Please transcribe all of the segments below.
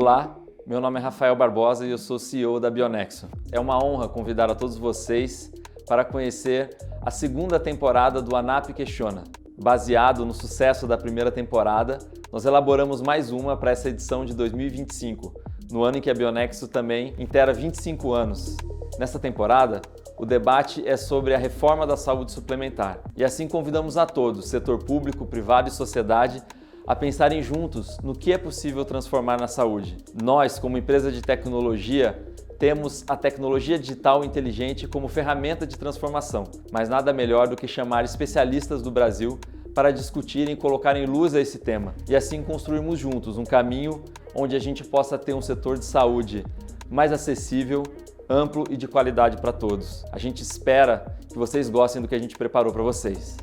Olá, meu nome é Rafael Barbosa e eu sou CEO da Bionexo. É uma honra convidar a todos vocês para conhecer a segunda temporada do ANAP Questiona. Baseado no sucesso da primeira temporada, nós elaboramos mais uma para essa edição de 2025, no ano em que a Bionexo também inteira 25 anos. Nesta temporada, o debate é sobre a reforma da saúde suplementar. E assim convidamos a todos, setor público, privado e sociedade, a pensarem juntos no que é possível transformar na saúde. Nós, como empresa de tecnologia, temos a tecnologia digital inteligente como ferramenta de transformação, mas nada melhor do que chamar especialistas do Brasil para discutirem e colocarem luz a esse tema e assim construirmos juntos um caminho onde a gente possa ter um setor de saúde mais acessível, amplo e de qualidade para todos. A gente espera que vocês gostem do que a gente preparou para vocês.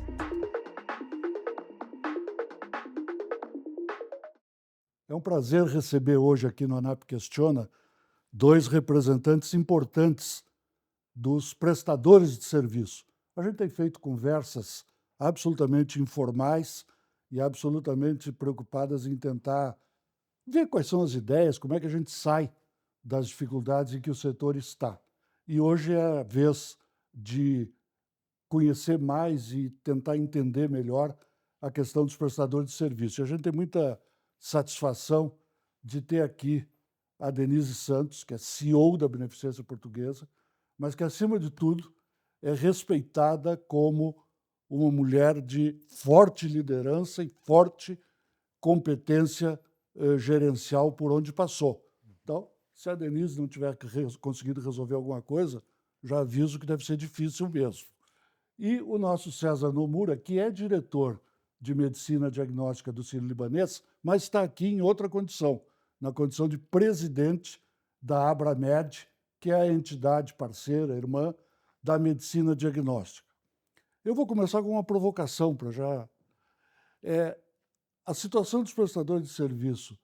É um prazer receber hoje aqui no ANAP Questiona dois representantes importantes dos prestadores de serviço. A gente tem feito conversas absolutamente informais e absolutamente preocupadas em tentar ver quais são as ideias, como é que a gente sai das dificuldades em que o setor está. E hoje é a vez de conhecer mais e tentar entender melhor a questão dos prestadores de serviço. E a gente tem muita satisfação de ter aqui a Denise Santos, que é CEO da Beneficência Portuguesa, mas que, acima de tudo, é respeitada como uma mulher de forte liderança e forte competência gerencial por onde passou. Então, se a Denise não tiver conseguido resolver alguma coisa, já aviso que deve ser difícil mesmo. E o nosso César Nomura, que é diretor de Medicina Diagnóstica do Sírio-Libanês, mas está aqui em outra condição, na condição de presidente da Abramed, que é a entidade parceira, irmã da Medicina Diagnóstica. Eu vou começar com uma provocação para já. A situação dos prestadores de serviço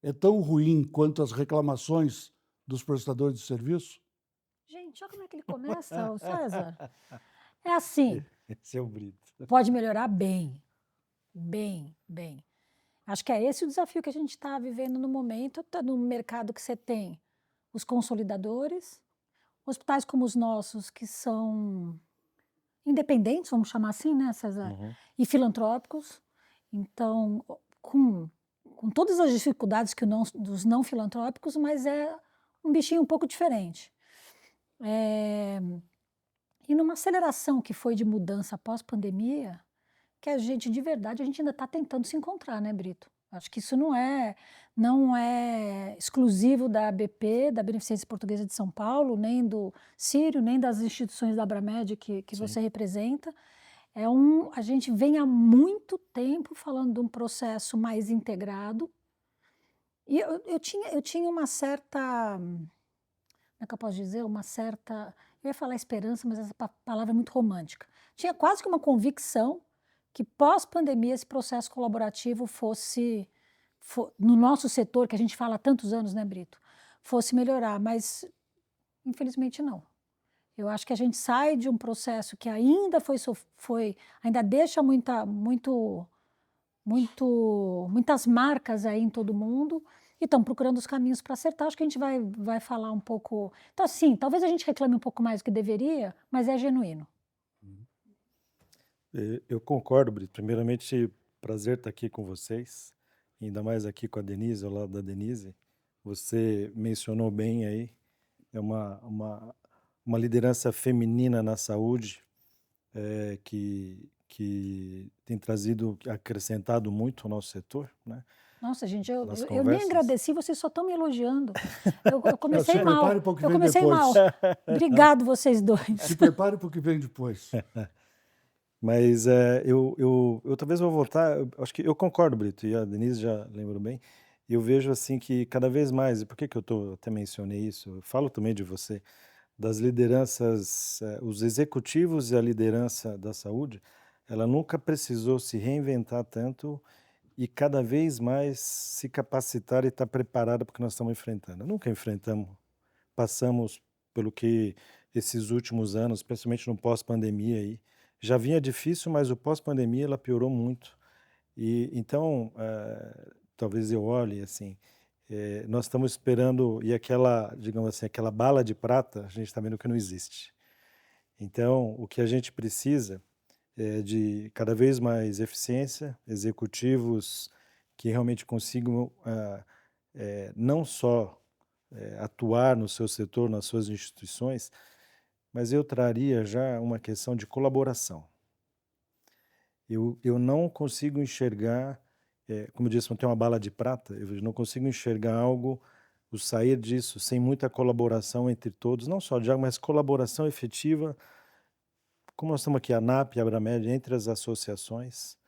é tão ruim quanto as reclamações dos prestadores de serviço? Gente, olha como é que ele começa, o César. É assim, Esse é o Brito. pode melhorar bem, bem. Acho que é esse o desafio que a gente está vivendo no momento, no mercado que você tem os consolidadores, hospitais como os nossos, que são independentes, vamos chamar assim, né, César? E filantrópicos. Então, com todas as dificuldades dos não filantrópicos, mas é um bichinho um pouco diferente. E numa aceleração que foi de mudança pós-pandemia, que a gente, de verdade, a gente ainda está tentando se encontrar, né, Brito? Acho que isso não é exclusivo da ABP, da Beneficência Portuguesa de São Paulo, nem do Sírio, nem das instituições da Abramed que você representa. A gente vem há muito tempo falando de um processo mais integrado. E eu tinha uma certa, como é que eu posso dizer? Eu ia falar esperança, mas essa palavra é muito romântica. Tinha quase que uma convicção que pós-pandemia esse processo colaborativo fosse, no nosso setor, que a gente fala há tantos anos, né, Brito, fosse melhorar, mas infelizmente não. Eu acho que a gente sai de um processo que ainda ainda deixa muitas marcas aí em todo mundo e estão procurando os caminhos para acertar. Acho que a gente vai falar um pouco. Então, assim, talvez a gente reclame um pouco mais do que deveria, mas é genuíno. Eu concordo, Brito. Primeiramente, prazer estar aqui com vocês, ainda mais aqui com a Denise, ao lado da Denise. Você mencionou bem aí, é uma liderança feminina na saúde que tem acrescentado muito ao nosso setor, né? Nossa, gente, eu nem agradeci, vocês só estão me elogiando. Eu comecei Se mal. prepare para o que Eu vem comecei depois. mal. Obrigado, vocês dois. Se prepare para o que vem depois. Mas eu talvez vou voltar, acho que eu concordo, Brito, e a Denise já lembrou bem, eu vejo assim que cada vez mais, e por que eu até mencionei isso, eu falo também de você, das lideranças, os executivos e a liderança da saúde, ela nunca precisou se reinventar tanto e cada vez mais se capacitar e estar preparada para o que nós estamos enfrentando. Nunca passamos pelo que esses últimos anos, principalmente no pós-pandemia aí, já vinha difícil, mas o pós-pandemia ela piorou muito. E então, talvez eu olhe assim, nós estamos esperando, e aquela, digamos assim, aquela bala de prata, a gente está vendo que não existe. Então, o que a gente precisa é de cada vez mais eficiência, executivos que realmente consigam não só atuar no seu setor, nas suas instituições, mas eu traria já uma questão de colaboração. Eu não consigo enxergar, como eu disse, não tem uma bala de prata, eu não consigo enxergar algo, o sair disso sem muita colaboração entre todos, não só diálogo, mas colaboração efetiva, como nós estamos aqui, a ANAP e a Abramed, entre as associações,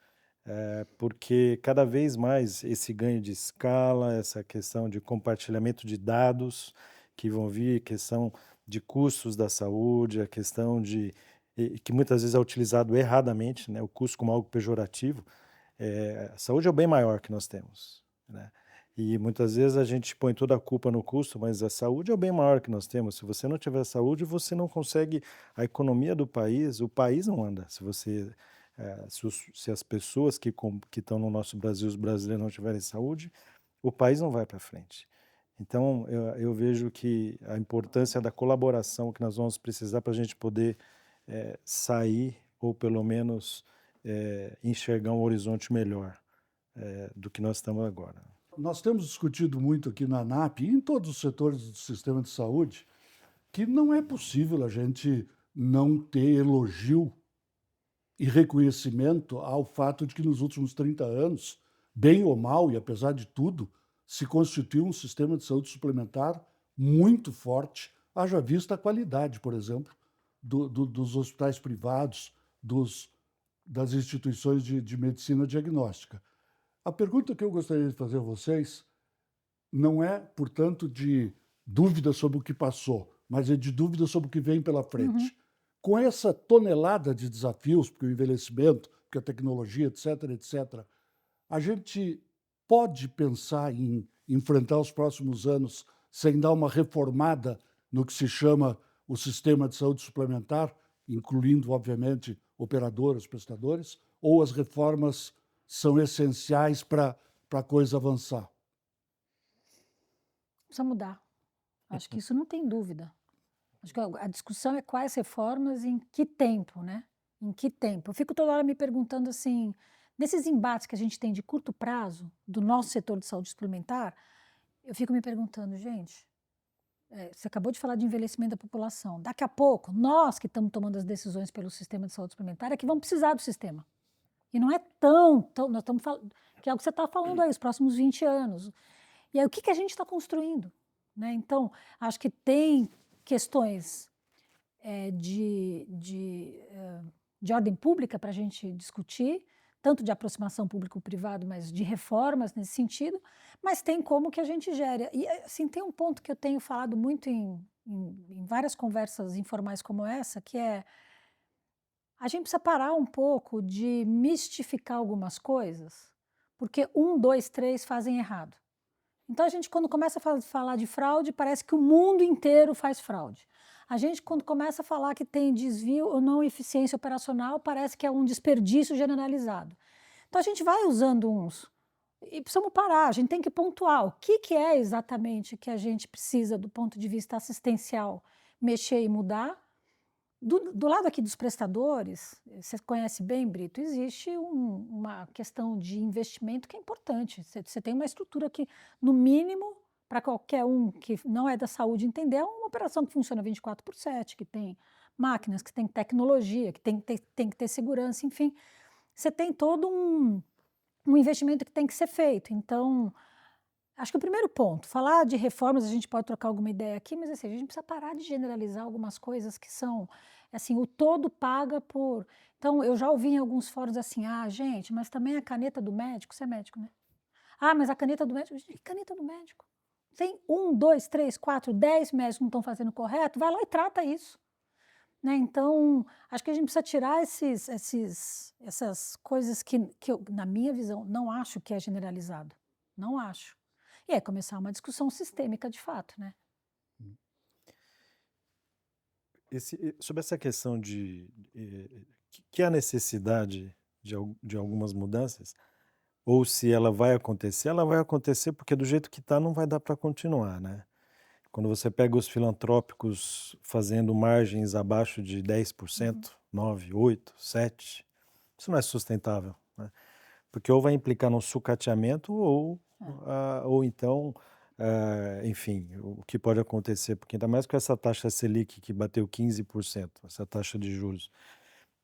porque cada vez mais esse ganho de escala, essa questão de compartilhamento de dados que vão vir, questão de custos da saúde, a questão de que muitas vezes é utilizado erradamente, né, o custo como algo pejorativo. A saúde é o bem maior que nós temos, né? E muitas vezes a gente põe toda a culpa no custo, mas a saúde é o bem maior que nós temos. Se você não tiver saúde, você não consegue a economia do país, o país não anda. Se as pessoas que estão no nosso Brasil, os brasileiros, não tiverem saúde, o país não vai para frente. Então, eu vejo que a importância da colaboração que nós vamos precisar para a gente poder sair, ou pelo menos enxergar um horizonte melhor do que nós estamos agora. Nós temos discutido muito aqui na ANAP e em todos os setores do sistema de saúde que não é possível a gente não ter elogio e reconhecimento ao fato de que nos últimos 30 anos, bem ou mal e apesar de tudo, se constituiu um sistema de saúde suplementar muito forte, haja vista a qualidade, por exemplo, dos hospitais privados, das instituições de medicina diagnóstica. A pergunta que eu gostaria de fazer a vocês não é, portanto, de dúvida sobre o que passou, mas é de dúvida sobre o que vem pela frente. Com essa tonelada de desafios, porque o envelhecimento, porque a tecnologia, etc., etc., a gente pode pensar em enfrentar os próximos anos sem dar uma reformada no que se chama o sistema de saúde suplementar, incluindo, obviamente, operadoras, prestadores, ou as reformas são essenciais para a coisa avançar? Precisa mudar. Acho que isso não tem dúvida. Acho que a discussão é quais reformas e em que tempo, né? Em que tempo? Eu fico toda hora me perguntando assim, nesses embates que a gente tem de curto prazo do nosso setor de saúde suplementar, eu fico me perguntando, gente, você acabou de falar de envelhecimento da população. Daqui a pouco, nós que estamos tomando as decisões pelo sistema de saúde suplementar é que vamos precisar do sistema. E não é tão nós estamos falando, que é o que você está falando aí, os próximos 20 anos. E aí, o que a gente está construindo? Né? Então, acho que tem questões de ordem pública para a gente discutir, tanto de aproximação público-privado, mas de reformas nesse sentido, mas tem como que a gente gere. E assim, tem um ponto que eu tenho falado muito em várias conversas informais como essa, que é a gente precisa parar um pouco de mistificar algumas coisas, porque 1, 2, 3 fazem errado. Então, a gente, quando começa a falar de fraude, parece que o mundo inteiro faz fraude. A gente, quando começa a falar que tem desvio ou não eficiência operacional, parece que é um desperdício generalizado. Então, a gente vai usando uns e precisamos parar, a gente tem que pontuar o que é exatamente que a gente precisa, do ponto de vista assistencial, mexer e mudar. Do lado aqui dos prestadores, você conhece bem, Brito, existe uma questão de investimento que é importante. Você tem uma estrutura que, no mínimo, para qualquer um que não é da saúde entender, é uma operação que funciona 24/7, que tem máquinas, que tem tecnologia, que tem que ter segurança, enfim. Você tem todo um investimento que tem que ser feito. Então, acho que o primeiro ponto, falar de reformas, a gente pode trocar alguma ideia aqui, mas assim, a gente precisa parar de generalizar algumas coisas que são, assim, o todo paga por... Então, eu já ouvi em alguns fóruns assim, gente, mas também a caneta do médico, você é médico, né? Mas a caneta do médico, gente, caneta do médico. Tem 1, 2, 3, 4, 10 médicos que não estão fazendo correto, vai lá e trata isso. Né? Então, acho que a gente precisa tirar essas coisas que eu, na minha visão, não acho que é generalizado. Não acho. E aí começar uma discussão sistêmica de fato, né? Sobre essa questão que há necessidade de algumas mudanças, ou se ela vai acontecer porque do jeito que está não vai dar para continuar, né? Quando você pega os filantrópicos fazendo margens abaixo de 10%, 9, 8, 7, isso não é sustentável, né? Porque ou vai implicar num sucateamento ou então, enfim, o que pode acontecer, porque ainda mais com essa taxa Selic que bateu 15%, essa taxa de juros.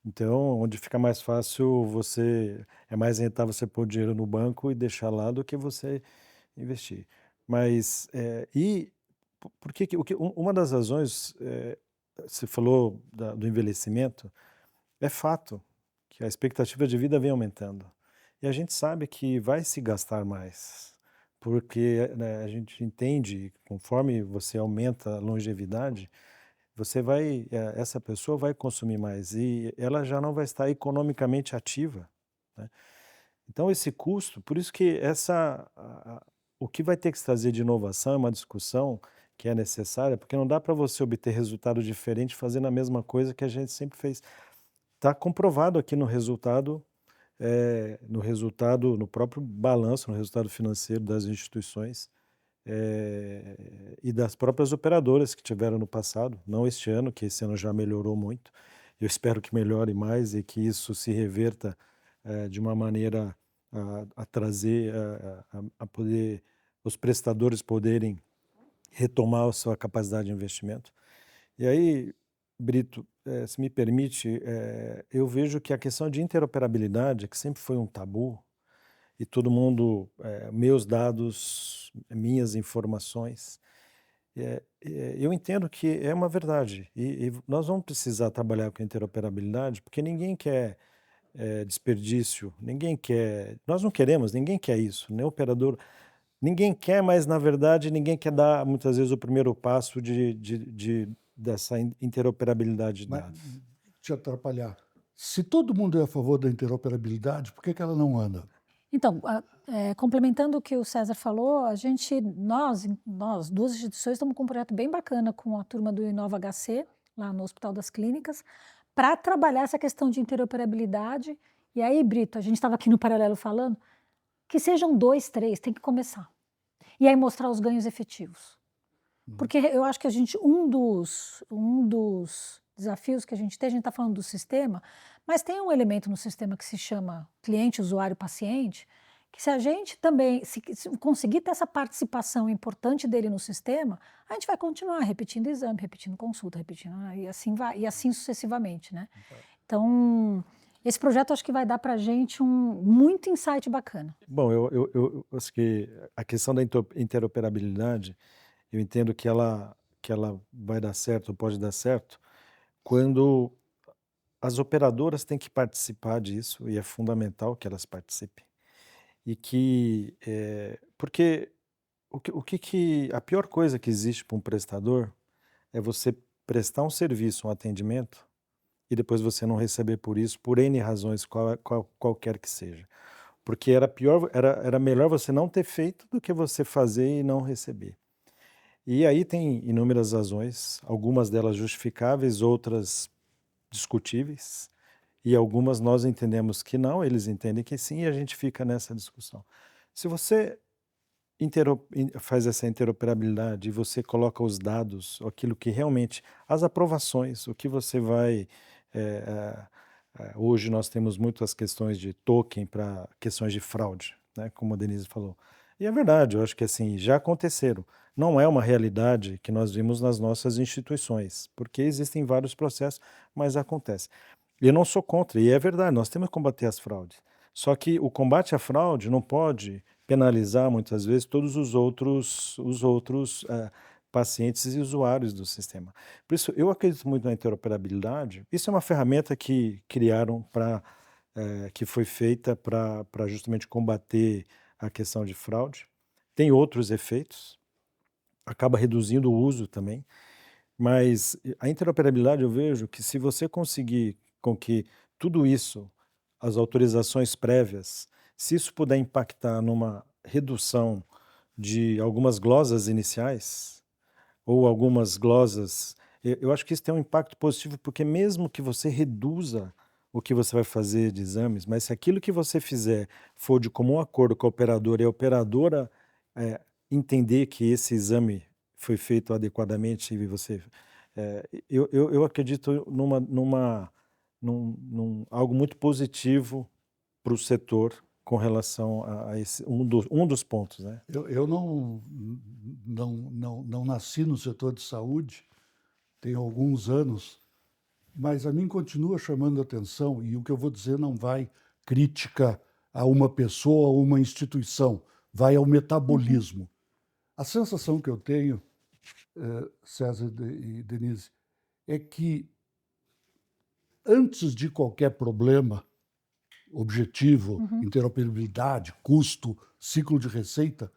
Então, onde fica mais fácil é mais rentável você pôr dinheiro no banco e deixar lá do que você investir. Mas, por que uma das razões, você falou do envelhecimento, é fato que a expectativa de vida vem aumentando. E a gente sabe que vai se gastar mais, porque, né, a gente entende, conforme você aumenta a longevidade, essa pessoa vai consumir mais e ela já não vai estar economicamente ativa, né? Então esse custo, por isso que o que vai ter que se trazer de inovação é uma discussão que é necessária, porque não dá para você obter resultado diferente fazendo a mesma coisa que a gente sempre fez. Está comprovado aqui no próprio balanço, no resultado financeiro das instituições, e das próprias operadoras que tiveram no passado, não este ano, que esse ano já melhorou muito. Eu espero que melhore mais e que isso se reverta de uma maneira a trazer, a poder, os prestadores poderem retomar a sua capacidade de investimento. E aí, Brito, se me permite, eu vejo que a questão de interoperabilidade, que sempre foi um tabu, e todo mundo, meus dados, minhas informações, eu entendo que é uma verdade. E nós vamos precisar trabalhar com interoperabilidade, porque ninguém quer desperdício, nós não queremos, ninguém quer isso, nem operador, ninguém quer, mas na verdade ninguém quer dar muitas vezes o primeiro passo dessa interoperabilidade de Mas, dados. te atrapalhar. Se todo mundo é a favor da interoperabilidade, por que que ela não anda? Então, complementando o que o César falou, nós, duas instituições, estamos com um projeto bem bacana com a turma do Inova HC, lá no Hospital das Clínicas, para trabalhar essa questão de interoperabilidade. E aí, Brito, a gente estava aqui no paralelo falando, que sejam 2, 3, tem que começar. E aí mostrar os ganhos efetivos. Porque eu acho que um dos desafios que a gente está falando do sistema, mas tem um elemento no sistema que se chama cliente, usuário, paciente, que se a gente também se conseguir ter essa participação importante dele no sistema, a gente vai continuar repetindo exame, repetindo consulta, e assim vai, e assim sucessivamente, né? Então, esse projeto acho que vai dar para a gente muito insight bacana. Bom, eu acho que a questão da interoperabilidade, eu entendo que ela vai dar certo, ou pode dar certo, quando as operadoras têm que participar disso, e é fundamental que elas participem. Porque a pior coisa que existe para um prestador é você prestar um serviço, um atendimento, e depois você não receber por isso, por N razões, qualquer que seja. Porque era melhor você não ter feito do que você fazer e não receber. E aí tem inúmeras razões, algumas delas justificáveis, outras discutíveis, e algumas nós entendemos que não, eles entendem que sim, e a gente fica nessa discussão. Se você faz essa interoperabilidade e você coloca os dados, aquilo que realmente, as aprovações, o que você vai... hoje nós temos muitas questões de token para questões de fraude, né, como a Denise falou. E é verdade, eu acho que assim, já aconteceram. Não é uma realidade que nós vimos nas nossas instituições, porque existem vários processos, mas acontece. Eu não sou contra, e é verdade, nós temos que combater as fraudes. Só que o combate à fraude não pode penalizar, muitas vezes, todos os outros pacientes e usuários do sistema. Por isso, eu acredito muito na interoperabilidade. Isso é uma ferramenta que criaram que foi feita para justamente combater a questão de fraude. Tem outros efeitos, acaba reduzindo o uso também, mas a interoperabilidade eu vejo que se você conseguir com que tudo isso, as autorizações prévias, se isso puder impactar numa redução de algumas glosas iniciais, ou algumas glosas, eu acho que isso tem um impacto positivo, porque mesmo que você reduza o que você vai fazer de exames, mas se aquilo que você fizer for de comum acordo com a operadora e a operadora entender que esse exame foi feito adequadamente e você... eu acredito num algo muito positivo para o setor com relação a esse, um dos pontos, né? Eu não nasci no setor de saúde, tenho alguns anos, mas a mim continua chamando a atenção, e o que eu vou dizer não vai crítica a uma pessoa ou uma instituição, vai ao metabolismo. A sensação que eu tenho, César e Denise, é que antes de qualquer problema objetivo, interoperabilidade, custo, ciclo de receita,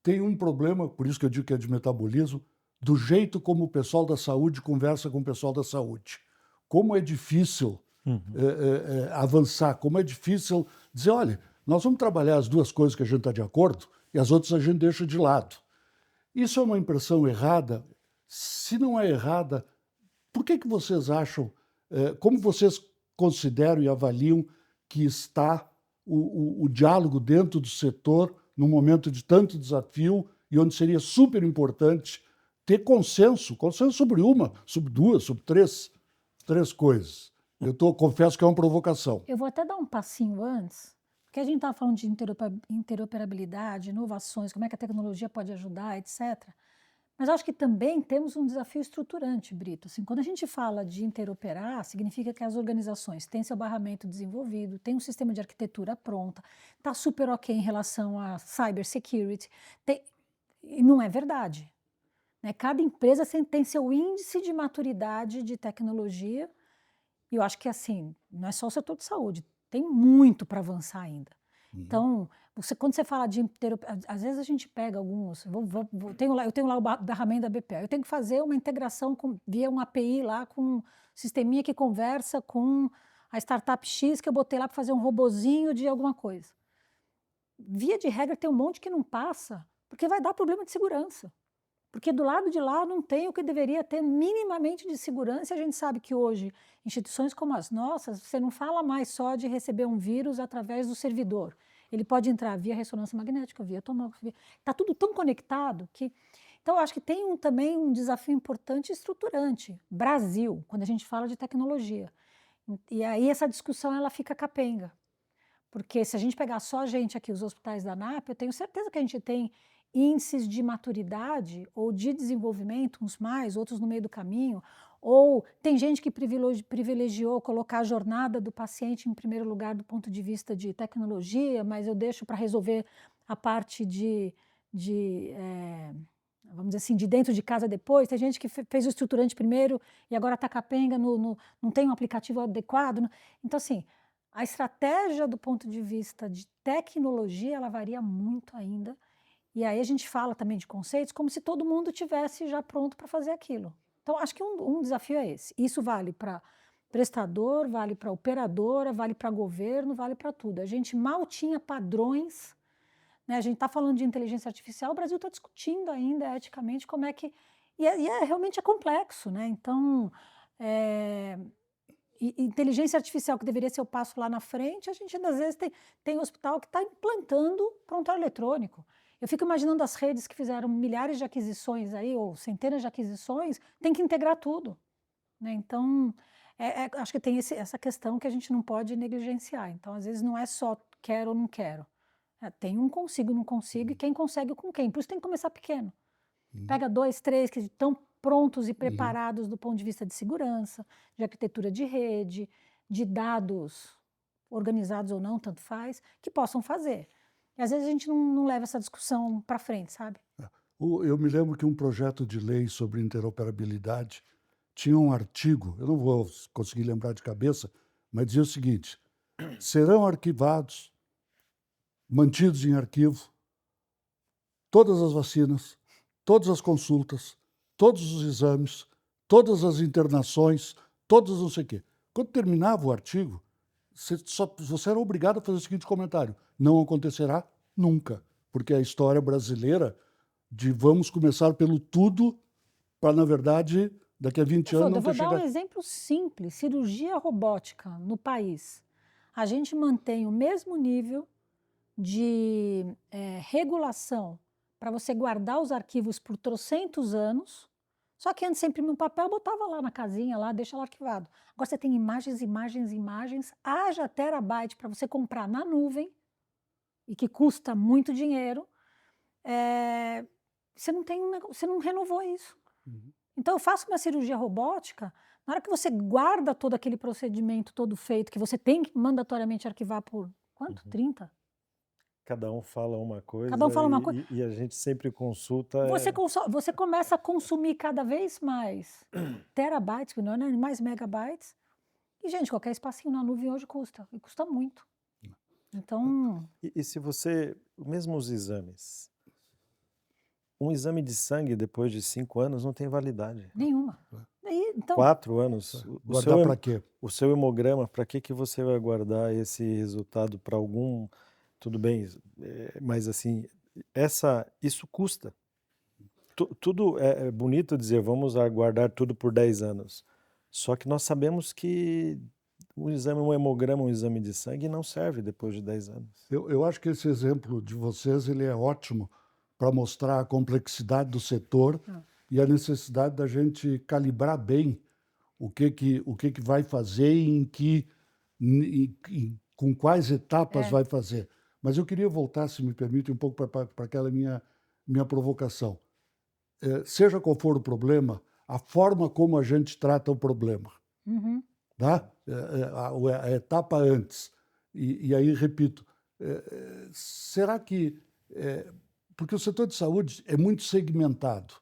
tem um problema, por isso que eu digo que é de metabolismo, do jeito como o pessoal da saúde conversa com o pessoal da saúde. Como é difícil avançar, como é difícil dizer, olha, nós vamos trabalhar as duas coisas que a gente está de acordo e as outras a gente deixa de lado. Isso é uma impressão errada? Se não é errada, por que vocês acham, como vocês consideram e avaliam que está o diálogo dentro do setor num momento de tanto desafio e onde seria super importante ter consenso sobre uma, sobre duas, sobre três coisas. Confesso que é uma provocação. Eu vou até dar um passinho antes, porque a gente estava falando de interoperabilidade, inovações, como é que a tecnologia pode ajudar, etc. Mas acho que também temos um desafio estruturante, Brito. Assim, quando a gente fala de interoperar, significa que as organizações têm seu barramento desenvolvido, têm um sistema de arquitetura pronta, está super ok em relação a cybersecurity. E não é verdade. Né? Cada empresa tem seu índice de maturidade de tecnologia, e eu acho que assim, não é só o setor de saúde, tem muito para avançar ainda. Então, quando você fala de às vezes a gente pega alguns, eu tenho lá o barramento da BPA, eu tenho que fazer uma integração via uma API lá com um sisteminha que conversa com a startup X que eu botei lá para fazer um robozinho de alguma coisa. Via de regra tem um monte que não passa, porque vai dar problema de segurança. Porque do lado de lá não tem o que deveria ter minimamente de segurança, e a gente sabe que hoje, instituições como as nossas, você não fala mais só de receber um vírus através do servidor. Ele pode entrar via ressonância magnética, via tomografia. Está tudo tão conectado que... Então, eu acho que tem também um desafio importante e estruturante. Brasil, quando a gente fala de tecnologia. E aí essa discussão ela fica capenga. Porque se a gente pegar só a gente aqui, os hospitais da ANAP, eu tenho certeza que a gente tem índices de maturidade ou de desenvolvimento, uns mais, outros no meio do caminho, ou tem gente que privilegiou colocar a jornada do paciente em primeiro lugar do ponto de vista de tecnologia, mas eu deixo para resolver a parte vamos dizer assim, de dentro de casa depois. Tem gente que fez o estruturante primeiro e agora está capenga, não tem um aplicativo adequado. Então, assim, a estratégia do ponto de vista de tecnologia, ela varia muito ainda. E aí a gente fala também de conceitos como se todo mundo tivesse já pronto para fazer aquilo. Então, acho que um desafio é esse. Isso vale para prestador, vale para operadora, vale para governo, vale para tudo. A gente mal tinha padrões, né? A gente está falando de inteligência artificial, o Brasil está discutindo ainda eticamente como é que... realmente é complexo, né? Então, inteligência artificial, que deveria ser o passo lá na frente, a gente ainda às vezes tem hospital que está implantando prontuário eletrônico. Eu fico imaginando as redes que fizeram milhares de aquisições aí, ou centenas de aquisições, tem que integrar tudo. Né? Então, acho que tem essa questão que a gente não pode negligenciar. Então, às vezes, não é só quero ou não quero. Tem um consigo, não consigo, e quem consegue com quem. Por isso tem que começar pequeno. Pega 2, 3 que estão prontos e preparados do ponto de vista de segurança, de arquitetura de rede, de dados organizados ou não, tanto faz, que possam fazer. E às vezes a gente não leva essa discussão para frente, sabe? Eu me lembro que um projeto de lei sobre interoperabilidade tinha um artigo, eu não vou conseguir lembrar de cabeça, mas dizia o seguinte: serão arquivados, mantidos em arquivo, todas as vacinas, todas as consultas, todos os exames, todas as internações, todas não sei o quê. Quando terminava o artigo, você era obrigado a fazer o seguinte comentário: não acontecerá nunca, porque a história brasileira de vamos começar pelo tudo para, na verdade, Daqui a 20 anos Professor, não eu vou ter dar um chegado. exemplo simples. Cirurgia robótica no país. A gente mantém o mesmo nível de regulação para você guardar os arquivos por trocentos anos, só que antes você imprimia um papel, botava lá na casinha, lá, deixa lá arquivado. Agora você tem imagens, imagens, imagens, haja terabyte para você comprar na nuvem, e que custa muito dinheiro, você não tem, você não renovou isso. Uhum. Então eu faço uma cirurgia robótica, na hora que você guarda todo aquele procedimento todo feito, que você tem que mandatoriamente arquivar por quanto? 30? Cada um fala uma coisa Cada um fala uma coisa. e a gente sempre consulta. Você começa a consumir cada vez mais terabytes, não é mais megabytes. E, gente, qualquer espacinho na nuvem hoje custa, e custa muito. Então, E se você, mesmo os exames, um exame de sangue depois de 5 anos não tem validade. nenhuma. Então, 4 anos. Guardar para quê? O seu hemograma, para que você vai guardar esse resultado para algum... Tudo bem, mas assim, isso custa. Tudo é bonito dizer, vamos guardar tudo por 10 anos. Só que nós sabemos que um hemograma, um exame de sangue não serve depois de 10 anos. Eu acho que esse exemplo de vocês ele é ótimo para mostrar a complexidade do setor e a necessidade da gente calibrar bem o que vai fazer e com quais etapas vai fazer. Mas eu queria voltar, se me permite, um pouco para aquela minha provocação. Seja qual for o problema, a forma como a gente trata o problema. Tá? A etapa antes. E aí, repito, será que... porque o setor de saúde é muito segmentado.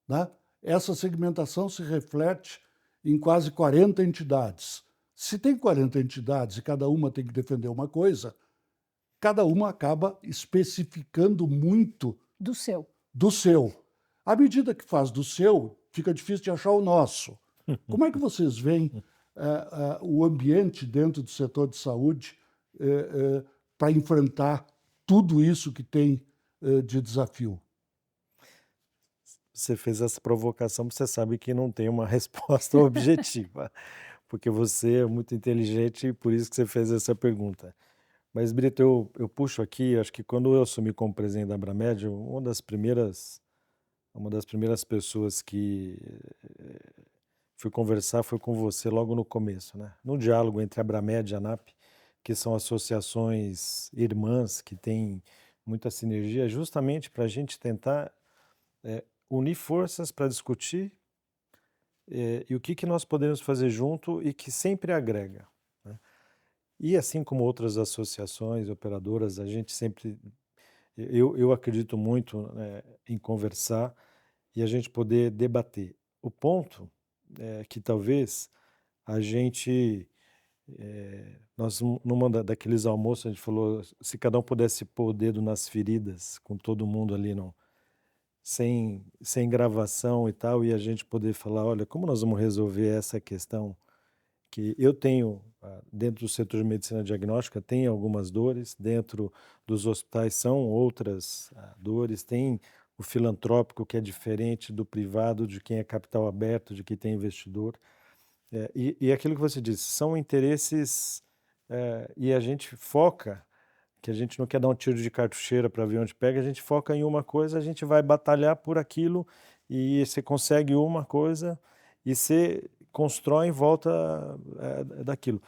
Né? Essa segmentação se reflete em quase 40 entidades. Se tem 40 entidades e cada uma tem que defender uma coisa, cada uma acaba especificando muito do seu. do seu. À medida que faz do seu, fica difícil de achar o nosso. Como é que vocês veem o ambiente dentro do setor de saúde para enfrentar tudo isso que tem de desafio? Você fez essa provocação, você sabe que não tem uma resposta objetiva, porque você é muito inteligente e por isso que você fez essa pergunta. Mas, Brito, eu puxo aqui, acho que quando eu assumi como presidente da Abramed, uma das primeiras pessoas que fui conversar foi com você logo no começo, né? No diálogo entre a Abramed e a ANAP, que são associações irmãs que têm muita sinergia, justamente para a gente tentar unir forças para discutir e o que nós podemos fazer junto e que sempre agrega. Né? E assim como outras associações, operadoras, a gente sempre... Eu acredito muito em conversar e a gente poder debater. O ponto é que talvez a gente... nós, numa daqueles almoços, a gente falou, se cada um pudesse pôr o dedo nas feridas, com todo mundo ali, não, sem gravação e tal, e a gente poder falar, olha, como nós vamos resolver essa questão que eu tenho, dentro do setor de medicina diagnóstica, tem algumas dores, dentro dos hospitais são outras dores, tem o filantrópico que é diferente do privado, de quem é capital aberto, de quem tem investidor. E aquilo que você disse, são interesses e a gente foca, que a gente não quer dar um tiro de cartucheira para ver onde pega, a gente foca em uma coisa, a gente vai batalhar por aquilo e você consegue uma coisa e você constrói em volta daquilo.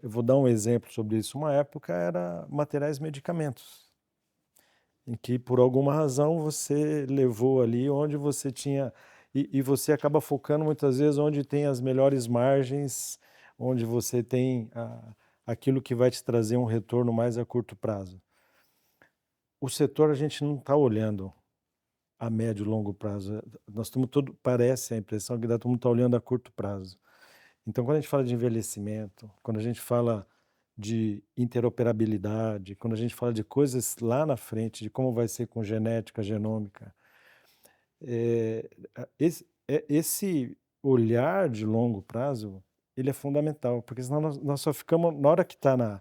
Eu vou dar um exemplo sobre isso. Uma época era materiais e medicamentos, em que por alguma razão você levou ali onde você tinha... E você acaba focando muitas vezes onde tem as melhores margens, onde você tem aquilo que vai te trazer um retorno mais a curto prazo. O setor a gente não está olhando a médio e longo prazo. Nós estamos parece a impressão que todo mundo está olhando a curto prazo. Então, quando a gente fala de envelhecimento, quando a gente fala de interoperabilidade, quando a gente fala de coisas lá na frente, de como vai ser com genética, genômica, esse olhar de longo prazo, ele é fundamental, porque senão nós só ficamos, na hora que está a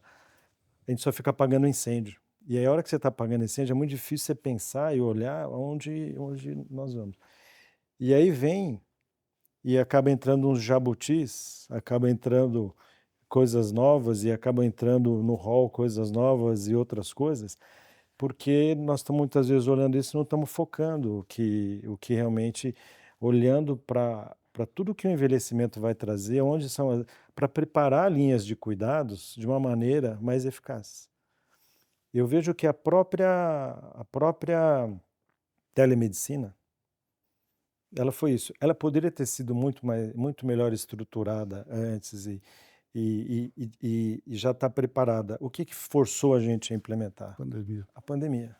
gente só fica apagando incêndio. E aí, a hora que você está apagando incêndio, é muito difícil você pensar e olhar onde nós vamos. E aí vem e acaba entrando uns jabutis, acaba entrando coisas novas e acaba entrando no hall coisas novas e outras coisas, porque nós estamos muitas vezes olhando isso e não estamos focando o que realmente, olhando para tudo que o envelhecimento vai trazer, onde são para preparar linhas de cuidados de uma maneira mais eficaz. Eu vejo que a própria telemedicina, ela foi isso. Ela poderia ter sido muito melhor estruturada antes e já está preparada. O que forçou a gente a implementar? Pandemia. A pandemia.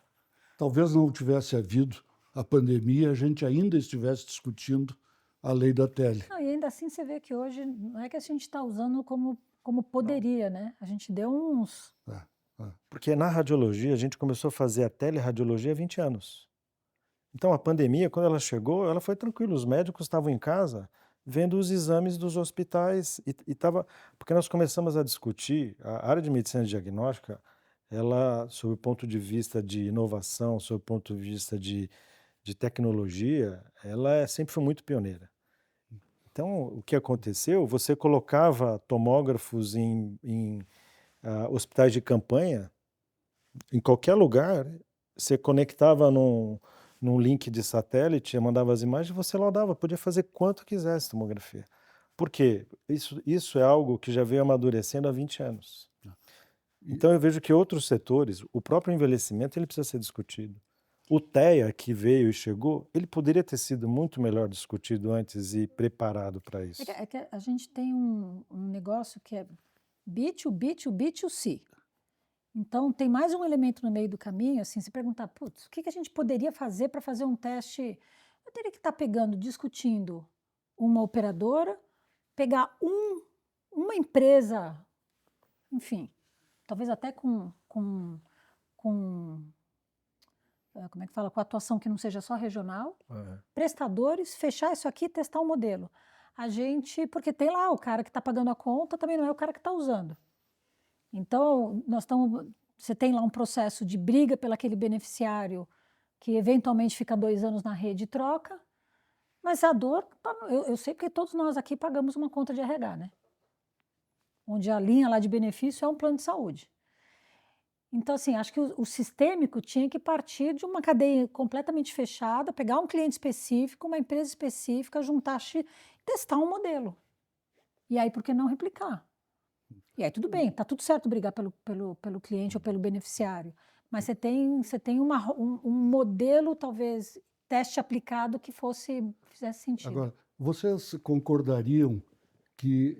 Talvez não tivesse havido a pandemia, a gente ainda estivesse discutindo a lei da tele. Não, e ainda assim você vê que hoje não é que a gente está usando como poderia, né? A gente deu uns... Porque na radiologia, a gente começou a fazer a teleradiologia há 20 anos. Então, a pandemia, quando ela chegou, ela foi tranquila. Os médicos estavam em casa vendo os exames dos hospitais porque nós começamos a discutir a área de medicina diagnóstica, ela, sob o ponto de vista de inovação, sob o ponto de vista de tecnologia, ela sempre foi muito pioneira. Então, o que aconteceu? Você colocava tomógrafos em hospitais de campanha, em qualquer lugar, você conectava num link de satélite, mandava as imagens, você laudava, podia fazer quanto quisesse tomografia. Por quê? Isso é algo que já veio amadurecendo há 20 anos. Então eu vejo que outros setores, o próprio envelhecimento, ele precisa ser discutido. O TEA que veio e chegou, ele poderia ter sido muito melhor discutido antes e preparado para isso. É que a gente tem um negócio que é B2B2B2C. Então, tem mais um elemento no meio do caminho, assim, se perguntar, putz, o que a gente poderia fazer para fazer um teste? Eu teria que estar discutindo uma operadora, pegar uma empresa, enfim, talvez até com como é que fala, com atuação que não seja só regional, prestadores, fechar isso aqui e testar um modelo. Porque tem lá o cara que está pagando a conta, também não é o cara que está usando. Então, você tem lá um processo de briga pelo aquele beneficiário que eventualmente fica 2 anos na rede e troca, mas a dor, eu sei que todos nós aqui pagamos uma conta de RH, né? Onde a linha lá de benefício é um plano de saúde. Então, assim, acho que o sistêmico tinha que partir de uma cadeia completamente fechada, pegar um cliente específico, uma empresa específica, juntar, testar um modelo. E aí, por que não replicar? E aí, tudo bem, tá tudo certo brigar pelo cliente ou pelo beneficiário, mas você tem um modelo, talvez, teste aplicado que fizesse sentido. Agora, vocês concordariam que,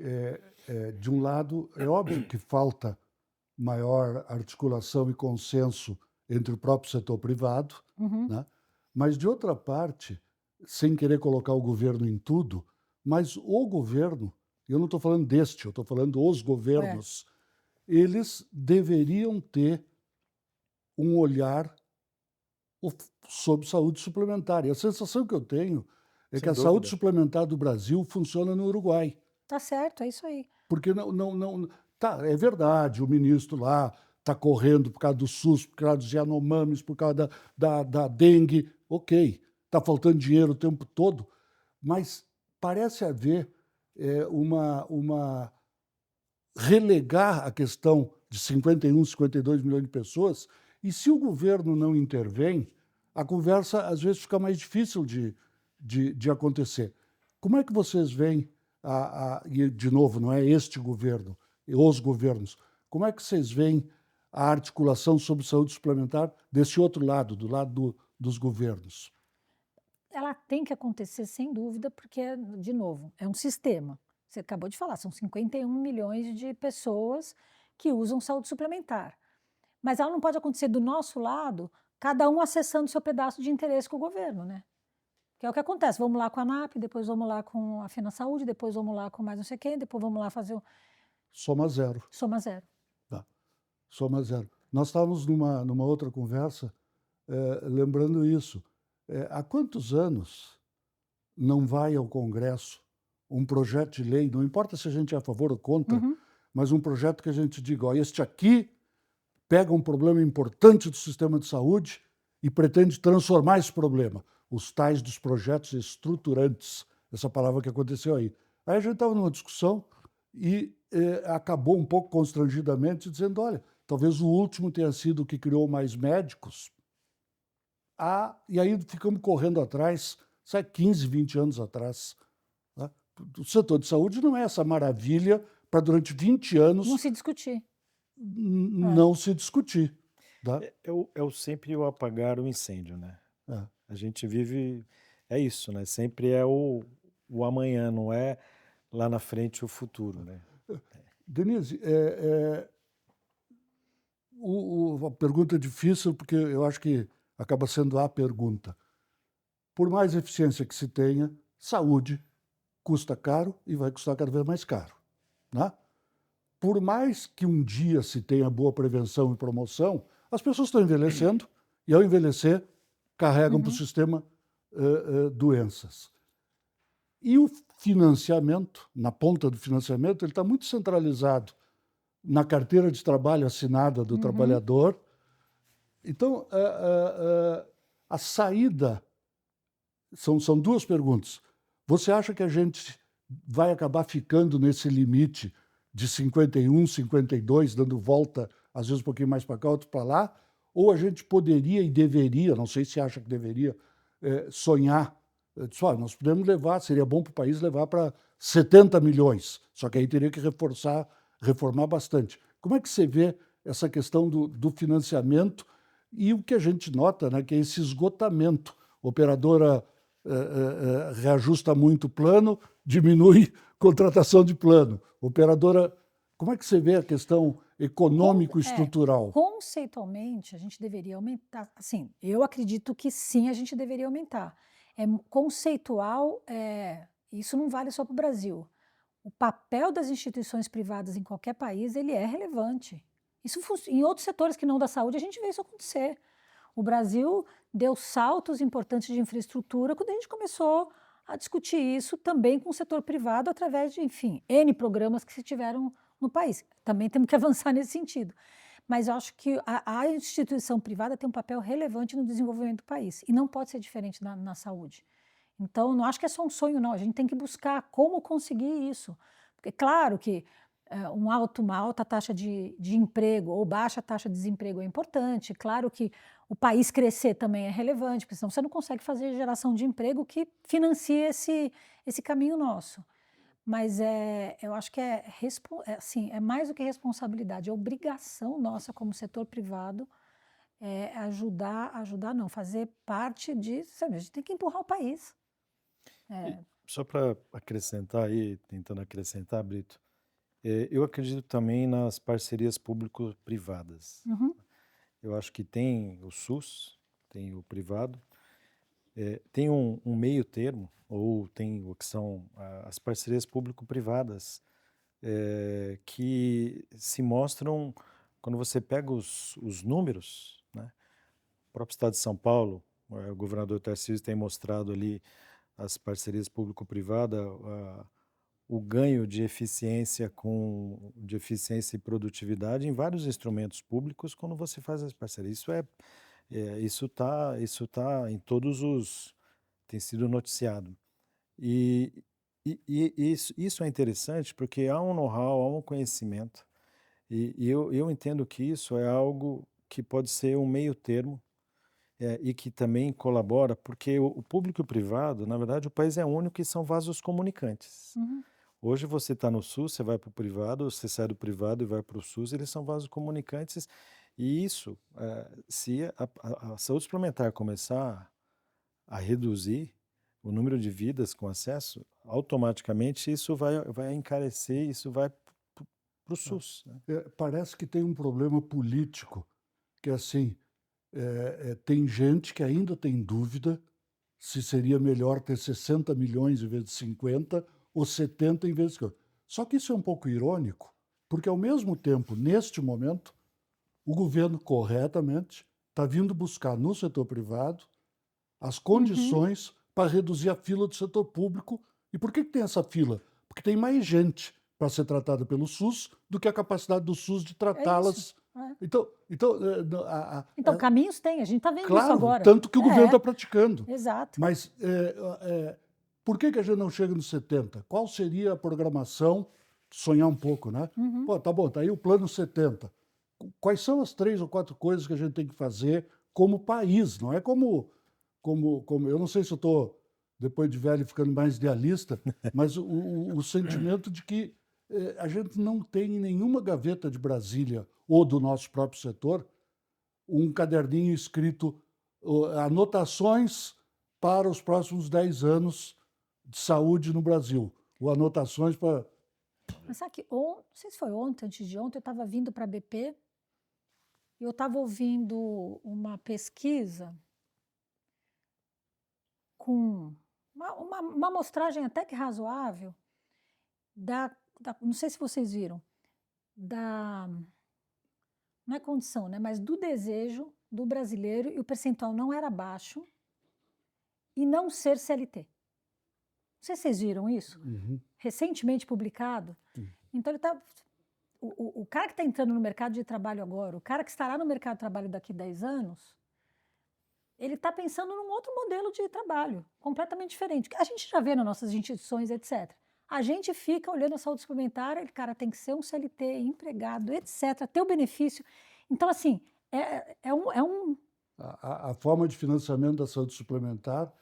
de um lado, é óbvio que falta maior articulação e consenso entre o próprio setor privado, né? Mas, de outra parte, sem querer colocar o governo em tudo, mas o governo, eu não estou falando deste, eu estou falando os governos, eles deveriam ter um olhar sobre saúde suplementar. E a sensação que eu tenho é que a saúde suplementar do Brasil funciona no Uruguai. Tá certo, é isso aí. Porque tá, é verdade, o ministro lá está correndo por causa do SUS, por causa dos Yanomamis, por causa da dengue, ok, está faltando dinheiro o tempo todo, mas parece haver relegar a questão de 51, 52 milhões de pessoas, e se o governo não intervém, a conversa às vezes fica mais difícil de acontecer. Como é que vocês veem, e de novo, não é este governo, os governos, como é que vocês veem a articulação sobre saúde suplementar desse outro lado, do lado dos governos? Ela tem que acontecer, sem dúvida, porque, de novo, é um sistema. Você acabou de falar, são 51 milhões de pessoas que usam saúde suplementar. Mas ela não pode acontecer do nosso lado, cada um acessando seu pedaço de interesse com o governo, né? Que é o que acontece. Vamos lá com a ANAP, depois vamos lá com a FenaSaúde, depois vamos lá com mais não sei quem, depois vamos lá fazer o... Soma zero. Soma zero. Tá. Soma zero. Nós estávamos numa outra conversa lembrando isso. Há quantos anos não vai ao Congresso um projeto de lei, não importa se a gente é a favor ou contra, mas um projeto que a gente diga, ó, este aqui pega um problema importante do sistema de saúde e pretende transformar esse problema. Os tais dos projetos estruturantes, essa palavra que aconteceu aí. Aí a gente estava numa discussão e acabou um pouco constrangidamente dizendo, olha, talvez o último tenha sido o que criou mais médicos. E aí ficamos correndo atrás, sabe, 15, 20 anos atrás. Tá? O setor de saúde não é essa maravilha para durante 20 anos Não se discutir. não se discutir. Tá? Sempre o apagar o incêndio, né? É. A gente vive, é isso, né? Sempre é o amanhã, não é lá na frente o futuro, né? Denise, a pergunta é difícil porque eu acho que acaba sendo a pergunta. Por mais eficiência que se tenha, saúde custa caro e vai custar cada vez mais caro. Né? Por mais que um dia se tenha boa prevenção e promoção, as pessoas estão envelhecendo e, ao envelhecer, carregam para o sistema doenças. E o financiamento, na ponta do financiamento, ele está muito centralizado na carteira de trabalho assinada do trabalhador. Então, a saída são duas perguntas. Você acha que a gente vai acabar ficando nesse limite de 51, 52, dando volta, às vezes um pouquinho mais para cá, outro para lá? Ou a gente poderia e deveria, não sei se acha que deveria, sonhar, nós podemos levar, seria bom para o país levar para 70 milhões, só que aí teria que reformar bastante. Como é que você vê essa questão do financiamento e o que a gente nota, né, que é esse esgotamento? A operadora reajusta muito o plano, diminui contratação de plano. Operadora, como é que você vê a questão econômico-estrutural? Conceitualmente, a gente deveria aumentar. Assim, eu acredito que sim, a gente deveria aumentar. Conceitual, isso não vale só para o Brasil. O papel das instituições privadas em qualquer país, ele é relevante. Isso em outros setores que não da saúde, a gente vê isso acontecer. O Brasil deu saltos importantes de infraestrutura quando a gente começou a discutir isso também com o setor privado através de, enfim, N programas que se tiveram no país. Também temos que avançar nesse sentido. Mas eu acho que a instituição privada tem um papel relevante no desenvolvimento do país e não pode ser diferente na saúde. Então, não acho que é só um sonho, não. A gente tem que buscar como conseguir isso. Porque, claro que uma alta taxa de emprego ou baixa taxa de desemprego é importante. Claro que o país crescer também é relevante, porque senão você não consegue fazer geração de emprego que financie esse caminho nosso. Mas eu acho que é mais do que responsabilidade, é obrigação nossa como setor privado ajudar não, fazer parte disso. Sabe, a gente tem que empurrar o país. Só para acrescentar aí, tentando acrescentar, Brito, eu acredito também nas parcerias público-privadas. Eu acho que tem o SUS, tem o privado, tem um meio termo, ou tem o que são as parcerias público-privadas, que se mostram, quando você pega os números, né? O próprio Estado de São Paulo, o governador Tarcísio tem mostrado ali as parcerias público-privada, o ganho de eficiência e produtividade em vários instrumentos públicos quando você faz as parcerias. Isso tá em todos os... tem sido noticiado. E isso é interessante porque há um know-how, há um conhecimento, e eu entendo que isso é algo que pode ser um meio termo, e que também colabora, porque o público e o privado, na verdade, o país é único e são vasos comunicantes. Hoje você está no SUS, você vai para o privado, você sai do privado e vai para o SUS, eles são vasos comunicantes, e isso, se a saúde suplementar começar a reduzir o número de vidas com acesso, automaticamente isso vai encarecer, isso vai para o SUS. Né? Parece que tem um problema político, que assim, tem gente que ainda tem dúvida se seria melhor ter 60 milhões em vez de 50 ou 70 em vez de... Só que isso é um pouco irônico, porque ao mesmo tempo, neste momento, o governo corretamente está vindo buscar no setor privado as condições para reduzir a fila do setor público. E por que tem essa fila? Porque tem mais gente para ser tratada pelo SUS do que a capacidade do SUS de tratá-las. Então, caminhos tem, a gente está vendo claro, isso agora. Tanto que o governo está praticando. Exato. Mas por que a gente não chega nos 70? Qual seria a programação? Sonhar um pouco, né? Pô, tá bom, tá aí o plano 70. Quais são as 3 ou 4 coisas que a gente tem que fazer como país? Não é como eu não sei se eu estou, depois de velho, ficando mais idealista, mas o sentimento de que a gente não tem em nenhuma gaveta de Brasília ou do nosso próprio setor um caderninho escrito anotações para os próximos 10 anos de saúde no Brasil, ou anotações para... Mas sabe que, não sei se foi ontem, antes de ontem, eu estava vindo para a BP e eu estava ouvindo uma pesquisa com uma amostragem até que razoável não sei se vocês viram, não é condição, né, mas do desejo do brasileiro, e o percentual não era baixo, e não ser CLT. Não sei se vocês viram isso, recentemente publicado. Então, o cara que está entrando no mercado de trabalho agora, o cara que estará no mercado de trabalho daqui a 10 anos, ele está pensando num outro modelo de trabalho, completamente diferente. A gente já vê nas nossas instituições, etc. A gente fica olhando a saúde suplementar, o cara tem que ser um CLT, empregado, etc., ter o benefício. Então, assim, A forma de financiamento da saúde suplementar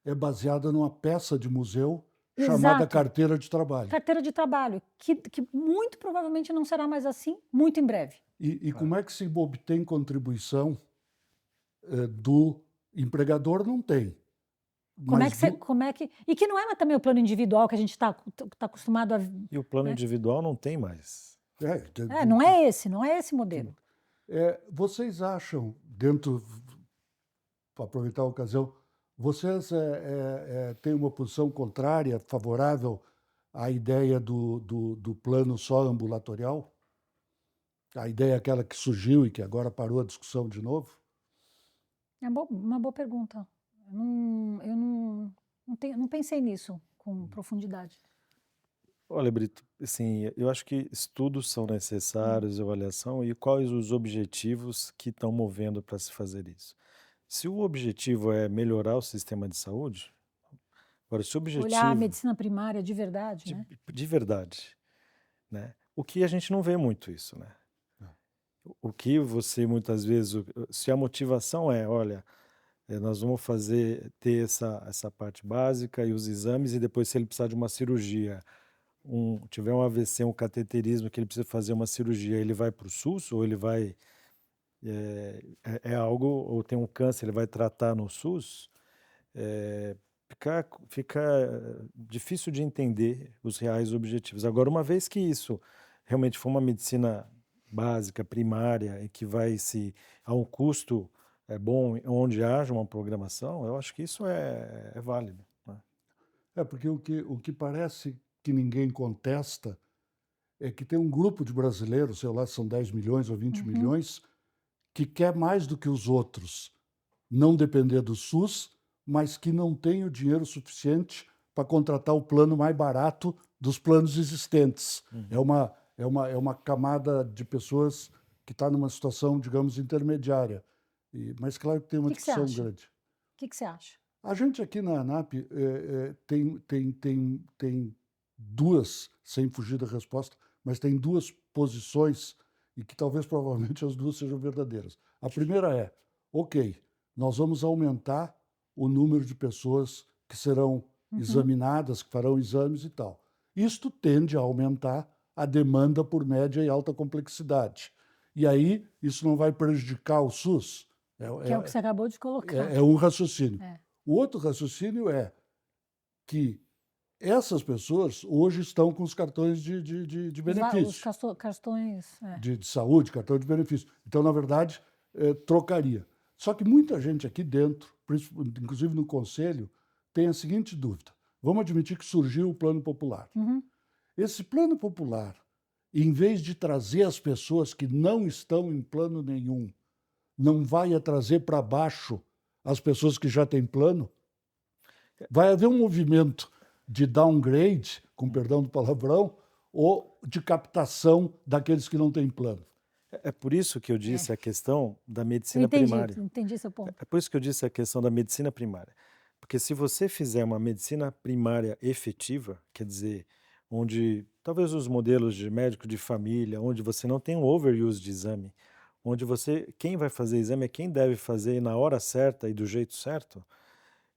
é baseada numa peça de museu chamada Exato. carteira de trabalho. Carteira de trabalho, que muito provavelmente não será mais assim, muito em breve. E como é que se obtém contribuição do empregador? Não tem. E que não é também o plano individual que a gente está acostumado a... E o plano individual não tem mais. Não é esse modelo. Vocês acham, para aproveitar a ocasião, vocês têm uma posição contrária, favorável à ideia do plano só ambulatorial? A ideia é aquela que surgiu e que agora parou a discussão de novo? É uma boa pergunta. Eu não pensei nisso com profundidade. Olha, Brito, assim, eu acho que estudos são necessários, avaliação, e quais os objetivos que estão movendo para se fazer isso. Se o objetivo é melhorar o sistema de saúde, agora, se o objetivo... Olhar a medicina primária de verdade, né? De verdade, né? O que a gente não vê muito isso, né? O que você, muitas vezes, se a motivação olha, nós vamos ter essa parte básica e os exames, e depois, se ele precisar de uma cirurgia, tiver um AVC, um cateterismo, que ele precisa fazer uma cirurgia, ele vai para o SUS, ou ele vai... ou tem um câncer, ele vai tratar no SUS, fica difícil de entender os reais objetivos. Agora, uma vez que isso realmente for uma medicina básica, primária, e que vai a um custo bom, onde haja uma programação, eu acho que isso é válido, né? Porque o que parece que ninguém contesta é que tem um grupo de brasileiros, sei lá, são 10 milhões ou 20 milhões, que quer mais do que os outros não depender do SUS, mas que não tem o dinheiro suficiente para contratar o plano mais barato dos planos existentes. É uma camada de pessoas que está numa situação, digamos, intermediária. Mas claro que tem uma discussão grande. O que você acha? A gente aqui na ANAP tem duas, sem fugir da resposta, mas tem duas posições e que talvez, provavelmente, as duas sejam verdadeiras. A primeira é, ok, nós vamos aumentar o número de pessoas que serão examinadas, que farão exames e tal. Isto tende a aumentar a demanda por média e alta complexidade. E aí, isso não vai prejudicar o SUS? Que é o que você acabou de colocar. É um raciocínio. O outro raciocínio é que essas pessoas hoje estão com os cartões de benefício. Os cartões... De saúde, cartão de benefício. Então, na verdade, trocaria. Só que muita gente aqui dentro, inclusive no Conselho, tem a seguinte dúvida. Vamos admitir que surgiu o Plano Popular. Esse Plano Popular, em vez de trazer as pessoas que não estão em plano nenhum, não vai trazer para baixo as pessoas que já têm plano? Vai haver um movimento de downgrade, com perdão do palavrão, ou de captação daqueles que não têm plano. É por isso que eu disse a questão da medicina primária. Entendi seu ponto. É por isso que eu disse a questão da medicina primária. Porque se você fizer uma medicina primária efetiva, quer dizer, onde talvez os modelos de médico de família, onde você não tem um overuse de exame, onde quem vai fazer exame é quem deve fazer na hora certa e do jeito certo,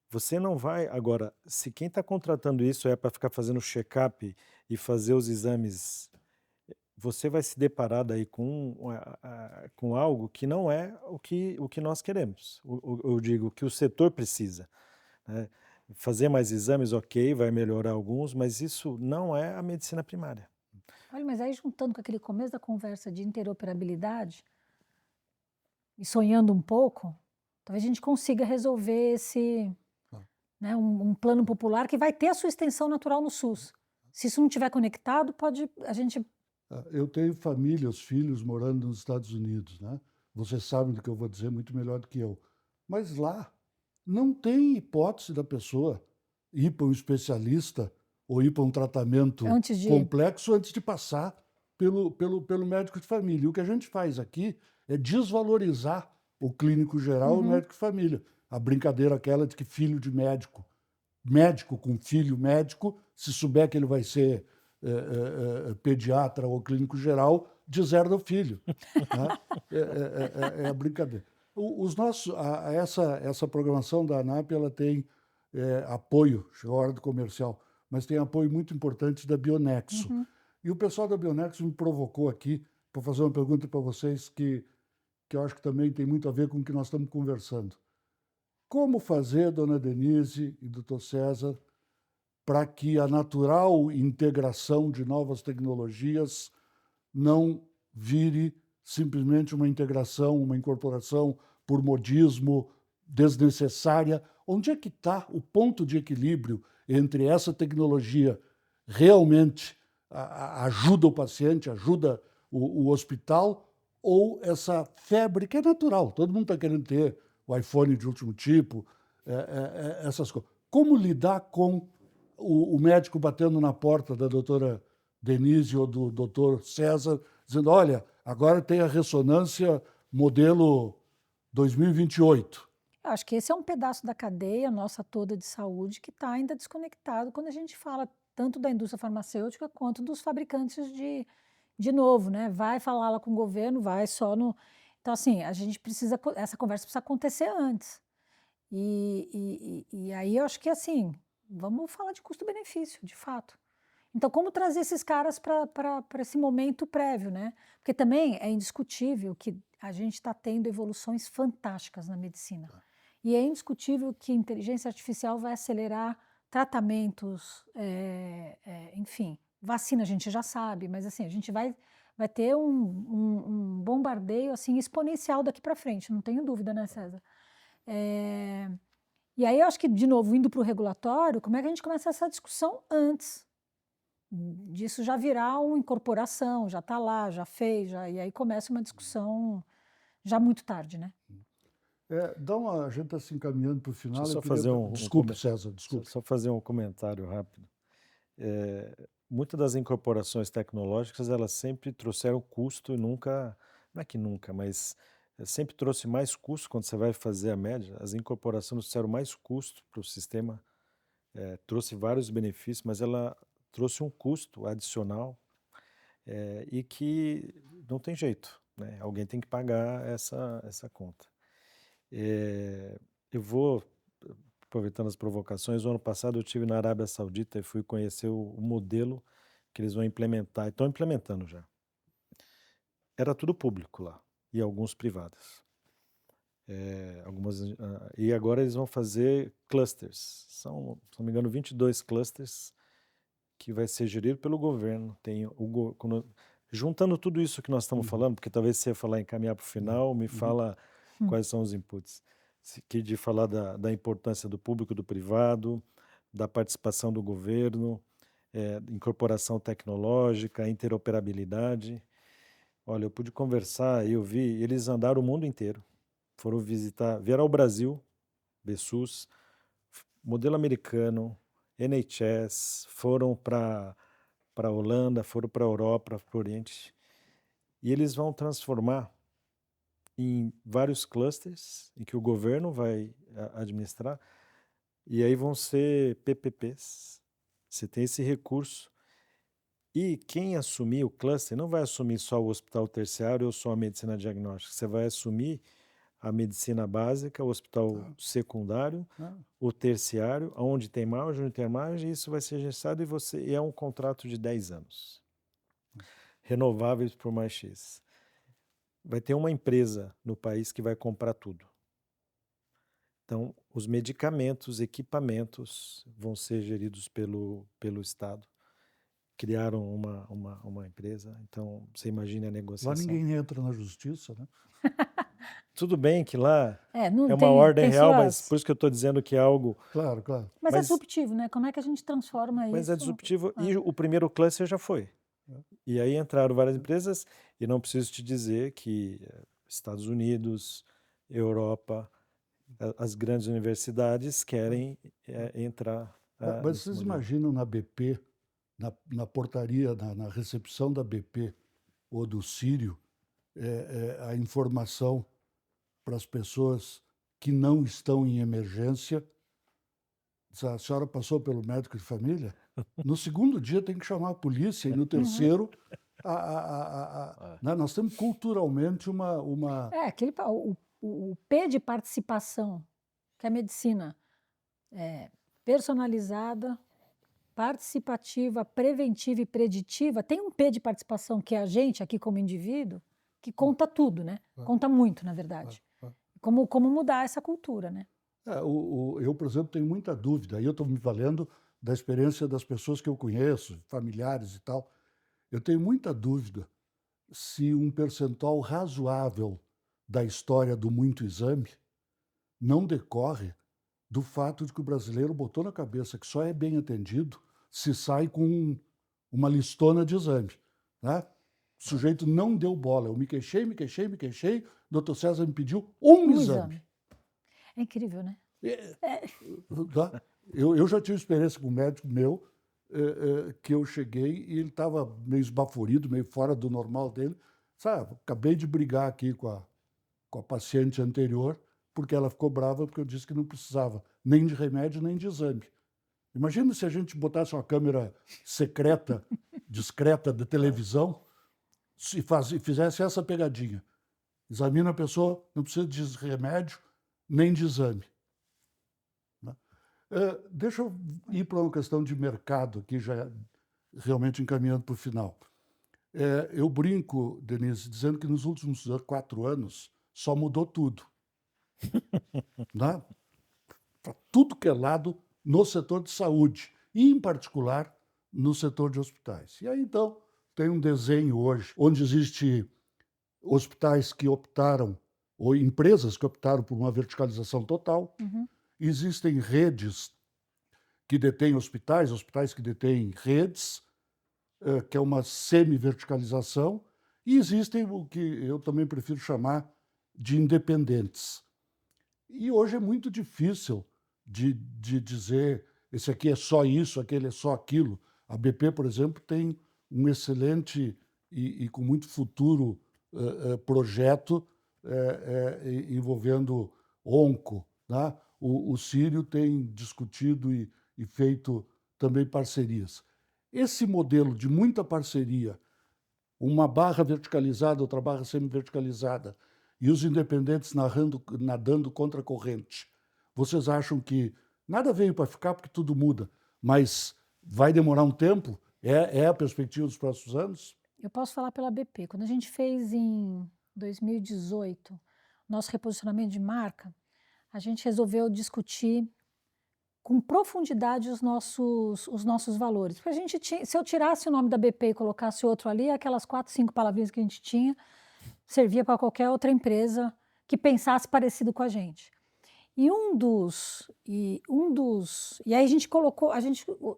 você não vai. Agora, se quem está contratando isso é para ficar fazendo check-up e fazer os exames, você vai se deparar daí com algo que não é o que nós queremos. Eu digo que o setor precisa, né? Fazer mais exames, ok, vai melhorar alguns, mas isso não é a medicina primária. Olha, mas aí juntando com aquele começo da conversa de interoperabilidade e sonhando um pouco, talvez a gente consiga resolver esse, né, um plano popular que vai ter a sua extensão natural no SUS. Se isso não estiver conectado, a gente... Eu tenho família, os filhos morando nos Estados Unidos, né? Vocês sabem do que eu vou dizer muito melhor do que eu. Mas lá não tem hipótese da pessoa ir para um especialista ou ir para um tratamento complexo antes de passar pelo médico de família. O que a gente faz aqui é desvalorizar o clínico geral e o médico de família. A brincadeira aquela de que filho de médico, médico com filho médico, se souber que ele vai ser pediatra ou clínico geral, deserda o filho. Né? É a brincadeira. Essa programação da ANAP ela tem apoio, chegou a hora do comercial, mas tem apoio muito importante da Bionexo. E o pessoal da Bionexo me provocou aqui para fazer uma pergunta para vocês que eu acho que também tem muito a ver com o que nós estamos conversando. Como fazer, dona Denise e doutor César, para que a natural integração de novas tecnologias não vire simplesmente uma integração, uma incorporação por modismo desnecessária? Onde é que está o ponto de equilíbrio entre essa tecnologia realmente ajuda o paciente, ajuda o hospital, ou essa febre que é natural? Todo mundo está querendo ter o iPhone de último tipo, essas coisas. Como lidar com o médico batendo na porta da doutora Denise ou do doutor César, dizendo, olha, agora tem a ressonância modelo 2028. Acho que esse é um pedaço da cadeia nossa toda de saúde que está ainda desconectado quando a gente fala tanto da indústria farmacêutica quanto dos fabricantes de novo, né? Vai falar lá com o governo, vai só no... Então, assim, essa conversa precisa acontecer antes. E aí eu acho que, assim, vamos falar de custo-benefício, de fato. Então, como trazer esses caras para esse momento prévio, né? Porque também é indiscutível que a gente está tendo evoluções fantásticas na medicina. E é indiscutível que a inteligência artificial vai acelerar tratamentos, enfim, vacina a gente já sabe, mas assim, a gente vai ter um bombardeio assim, exponencial daqui para frente, não tenho dúvida, né, César? E aí eu acho que, de novo, indo para o regulatório, como é que a gente começa essa discussão antes disso já virar uma incorporação, já está lá, já fez, e aí começa uma discussão já muito tarde, né? A gente está se encaminhando para o final. Deixa eu só fazer Desculpe, César, desculpe. Só fazer um comentário rápido. Muitas das incorporações tecnológicas, elas sempre trouxeram custo e nunca, não é que nunca, mas sempre trouxe mais custo quando você vai fazer a média. As incorporações trouxeram mais custo para o sistema, trouxe vários benefícios, mas ela trouxe um custo adicional e que não tem jeito, né? Alguém tem que pagar essa conta. Eu vou, aproveitando as provocações, o ano passado eu estive na Arábia Saudita e fui conhecer o modelo que eles vão implementar, e estão implementando já. Era tudo público lá, e alguns privados. E agora eles vão fazer clusters, são, se não me engano, 22 clusters, que vai ser gerido pelo governo. Juntando tudo isso que nós estamos falando, porque talvez você falar encaminhar para o final, me fala quais são os inputs. De falar da importância do público e do privado, da participação do governo, incorporação tecnológica, interoperabilidade. Olha, eu pude conversar e eu vi, eles andaram o mundo inteiro, vieram ao Brasil, BSUS, modelo americano, NHS, foram para a Holanda, foram para a Europa, para o Oriente, e eles vão transformar em vários clusters em que o governo vai administrar, E aí vão ser PPPs. Você tem esse recurso. E quem assumir o cluster não vai assumir só o hospital terciário ou só a medicina diagnóstica. Você vai assumir a medicina básica, o hospital secundário, o terciário, onde tem margem, isso vai ser gestado e é um contrato de 10 anos, renováveis por mais X. Vai ter uma empresa no país que vai comprar tudo. Então, os medicamentos, equipamentos vão ser geridos pelo Estado. Criaram uma empresa, então você imagina a Lá negociação. ninguém entra na justiça, né? Tudo bem que lá não é uma tem, ordem tem real, mas suas... por isso que eu estou dizendo que é algo... Claro, claro. Mas é Mas- disruptivo, né? Como é que a gente transforma Mas isso? é disruptivo. E o primeiro cluster já foi. E aí entraram várias empresas, e não preciso te dizer que Estados Unidos, Europa, as grandes universidades querem entrar. Mas nesse vocês modelo. imaginam na BP, na portaria, na recepção da BP ou do Sírio, a informação para as pessoas que não estão em emergência? A senhora passou pelo médico de família? No segundo dia tem que chamar a polícia e no terceiro... né, nós temos culturalmente uma... O P de participação, que é a medicina personalizada, participativa, preventiva e preditiva, tem um P de participação que é a gente aqui como indivíduo, que conta tudo, né? Conta muito, na verdade. Como mudar essa cultura, né? Eu, por exemplo, tenho muita dúvida, aí eu estou me valendo da experiência das pessoas que eu conheço, familiares e tal. Eu tenho muita dúvida se um percentual razoável da história do muito exame não decorre do fato de que o brasileiro botou na cabeça que só é bem atendido se sai com uma listona de exame, né? O sujeito não deu bola. Eu me queixei, o doutor César me pediu um exame. É incrível, né? Tá? Eu já tive experiência com um médico meu, que eu cheguei e ele estava meio esbaforido, meio fora do normal dele. Sabe, acabei de brigar aqui com a paciente anterior, porque ela ficou brava porque eu disse que não precisava nem de remédio, nem de exame. Imagina se a gente botasse uma câmera secreta, discreta da televisão e fizesse essa pegadinha. Examina a pessoa, não precisa de remédio, nem de exame. Deixa eu ir para uma questão de mercado, aqui já realmente encaminhando para o final. Eu brinco, Denise, dizendo que nos últimos 4 anos só mudou tudo. Né? Para tudo que é lado no setor de saúde, e em particular no setor de hospitais. E aí, então, tem um desenho hoje, onde existe hospitais que optaram, ou empresas que optaram por uma verticalização total. Existem redes que detêm hospitais que detêm redes, que é uma semi-verticalização, e existem o que eu também prefiro chamar de independentes. E hoje é muito difícil de dizer esse aqui é só isso, aquele é só aquilo. A BP, por exemplo, tem um excelente e com muito futuro projeto envolvendo onco. Né? O Sírio tem discutido e feito também parcerias. Esse modelo de muita parceria, uma barra verticalizada, outra barra semi-verticalizada, e os independentes nadando contra a corrente, vocês acham que nada veio para ficar porque tudo muda, mas vai demorar um tempo? É a perspectiva dos próximos anos? Eu posso falar pela BP. Quando a gente fez em 2018 nosso reposicionamento de marca, a gente resolveu discutir com profundidade os nossos valores. Porque a gente tinha, se eu tirasse o nome da BP e colocasse outro ali, aquelas 4, 5 palavrinhas que a gente tinha, servia para qualquer outra empresa que pensasse parecido com a gente. E aí a gente colocou,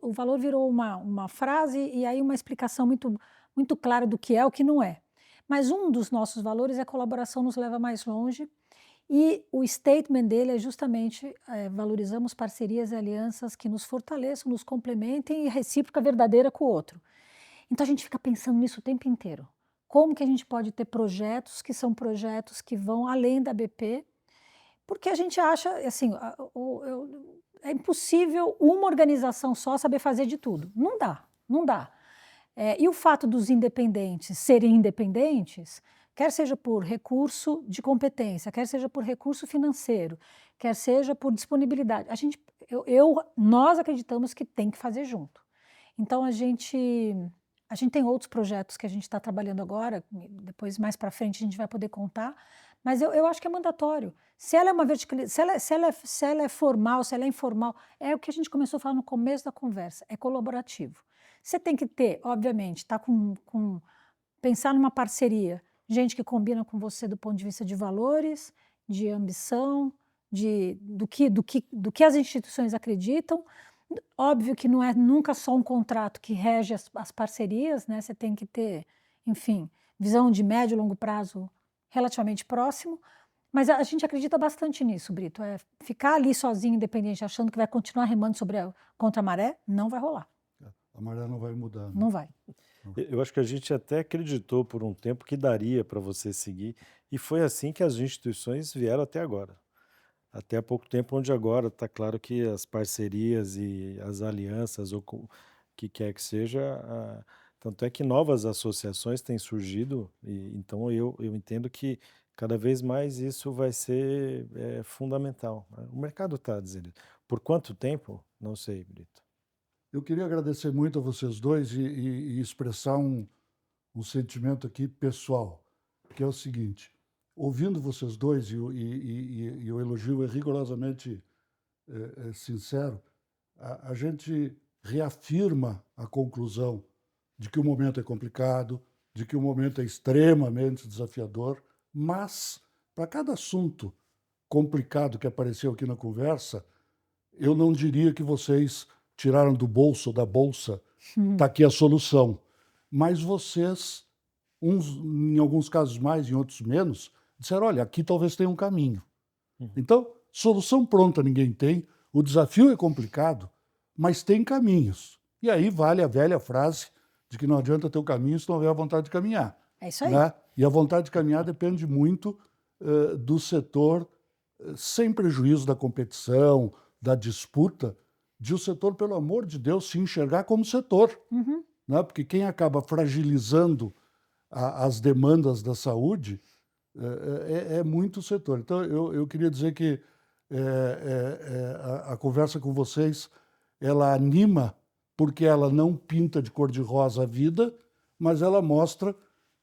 o valor virou uma frase e aí uma explicação muito clara do que é, o que não é. Mas um dos nossos valores é colaboração nos leva mais longe. E o statement dele é justamente valorizamos parcerias e alianças que nos fortaleçam, nos complementem e recíproca verdadeira com o outro. Então a gente fica pensando nisso o tempo inteiro. Como que a gente pode ter projetos que são projetos que vão além da BP? Porque a gente acha, assim, é impossível uma organização só saber fazer de tudo. Não dá, não dá. E o fato dos independentes serem independentes, quer seja por recurso de competência, quer seja por recurso financeiro, quer seja por disponibilidade, nós acreditamos que tem que fazer junto. Então, a gente tem outros projetos que a gente está trabalhando agora, depois mais para frente a gente vai poder contar, mas eu acho que é mandatório. Se ela é uma se ela é formal, se ela é informal, é o que a gente começou a falar no começo da conversa, é colaborativo. Você tem que ter, obviamente, pensar numa parceria, gente que combina com você do ponto de vista de valores, de ambição, do que as instituições acreditam. Óbvio que não é nunca só um contrato que rege as parcerias, né? Você tem que ter, enfim, visão de médio e longo prazo relativamente próximo, mas a gente acredita bastante nisso, Brito. Ficar ali sozinho, independente, achando que vai continuar remando contra a maré, não vai rolar. A maré não vai mudar. Né? Não vai. Eu acho que a gente até acreditou por um tempo que daria para você seguir, e foi assim que as instituições vieram até agora. Até há pouco tempo, onde agora está claro que as parcerias e as alianças, ou o que quer que seja, tanto é que novas associações têm surgido, e então eu entendo que cada vez mais isso vai ser fundamental. O mercado está dizendo. Por quanto tempo? Não sei, Brito. Eu queria agradecer muito a vocês dois e expressar um sentimento aqui pessoal, que é o seguinte: ouvindo vocês dois, e o elogio é rigorosamente sincero, a gente reafirma a conclusão de que o momento é complicado, de que o momento é extremamente desafiador, mas para cada assunto complicado que apareceu aqui na conversa, eu não diria que vocês tiraram do bolso ou da bolsa, está aqui a solução. Mas vocês, em alguns casos mais, em outros menos, disseram, olha, aqui talvez tenha um caminho. Então, solução pronta ninguém tem, o desafio é complicado, mas tem caminhos. E aí vale a velha frase de que não adianta ter o caminho se não houver a vontade de caminhar. É isso aí. Né? E a vontade de caminhar depende muito do setor, sem prejuízo da competição, da disputa, de o setor, pelo amor de Deus, se enxergar como setor. Né? Porque quem acaba fragilizando as demandas da saúde é muito o setor. Então, eu queria dizer que a conversa com vocês, ela anima, porque ela não pinta de cor-de-rosa a vida, mas ela mostra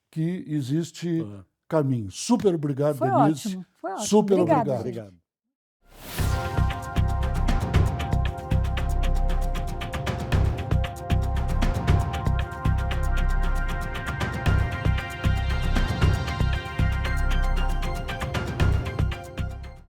que existe caminho. Super obrigado, Foi Denise. ótimo, foi ótimo. Super Obrigada, obrigado. gente. Obrigado.